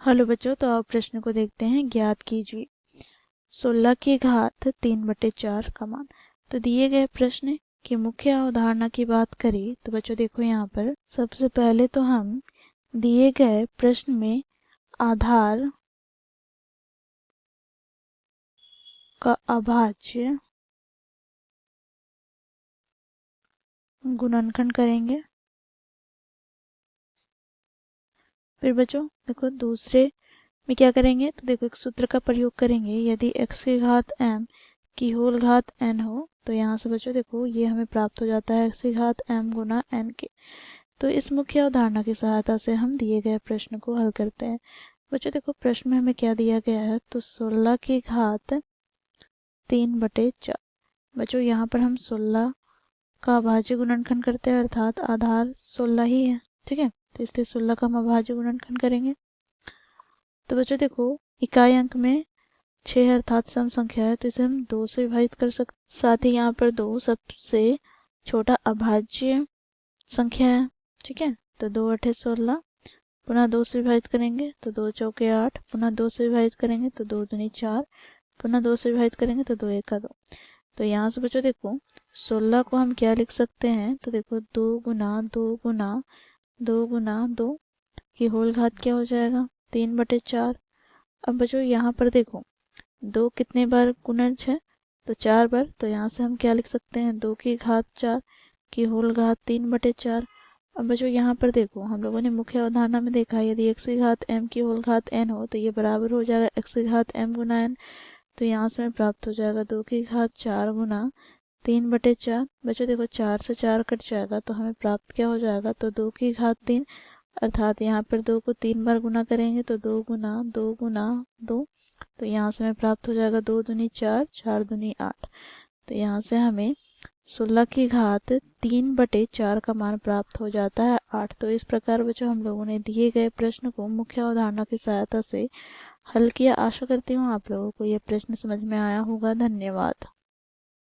Hello बच्चों, तो आप प्रश्न को देखते हैं। ज्ञात कीजिए 16 की घात 3/4 का मान। तो दिए गए प्रश्न की मुख्य अवधारणा की बात करें तो बच्चों देखो, यहाँ पर सबसे पहले तो हम दिए गए प्रश्न में आधार का अभाज्य गुणनखंड करेंगे। फिर बच्चों देखो दूसरे में क्या करेंगे, तो देखो एक सूत्र का प्रयोग करेंगे। यदि x की घात m की होल घात n हो तो यहाँ से बच्चों देखो ये हमें प्राप्त हो जाता है x की घात m गुना n के। तो इस मुख्य अवधारणा की सहायता से हम दिए गए प्रश्न को हल करते हैं। बच्चों देखो प्रश्न में हमें क्या दिया गया है, तो 16 की घात 3/4। बच्चों यहाँ पर हम 16 का अभाज्य गुणनखंड करते हैं, अर्थात आधार 16 ही है, ठीक है। तो इसलिए 16 का हम अभाज्य गुणनखंड करेंगे। तो बच्चों देखो इकाई अंक में 6 अर्थात सम संख्या है, तो इसे हम 2 से विभाजित कर सकते। साथ ही यहाँ पर 2 सबसे छोटा अभाज्य संख्या है, ठीक है। तो 2 8 16, पुनः 2 से विभाजित करेंगे तो 2 चौके 8, पुनः 2 से विभाजित करेंगे तो 2 दूनी 4, पुनः 2 से विभाजित करेंगे तो 2 1 2। तो यहाँ से बच्चों देखो 16 को हम क्या लिख सकते हैं, तो देखो 2 गुना 2 गुना 2 गुना 2 की होल घात क्या हो जाएगा 3/4। अब बच्चों यहाँ पर देखो 2 कितने बार गुणज है, तो 4 बार। तो यहाँ से हम क्या लिख सकते हैं, 2 की घात 4 की होल घात 3/4। अब बच्चों यहाँ पर देखो हम लोगों ने मुख्य अवधारणा में देखा, यदि x की घात m की होल घात n हो तो ये बराबर हो जाएगा x की घात m गुना n। तो यहाँ से हमें प्राप्त हो जाएगा 2 की घात 4 गुना 3/4। बच्चों देखो 4 से 4 कट जाएगा तो हमें प्राप्त क्या हो जाएगा, तो 2 की घात 3, अर्थात यहाँ पर 2 को 3 बार गुना करेंगे तो 2 गुना 2 गुना 2। तो यहाँ से हमें प्राप्त हो जाएगा 2 दूनी 4, 4 दूनी 8। तो यहाँ से हमें 16 की घात 3/4 का मान प्राप्त हो जाता है 8। तो इस प्रकार बच्चों हम लोगों ने दिए गए प्रश्न को मुख्य अवधारणा की सहायता से हल किया। आशा करती हूँ आप लोगों को यह प्रश्न समझ में आया होगा। धन्यवाद।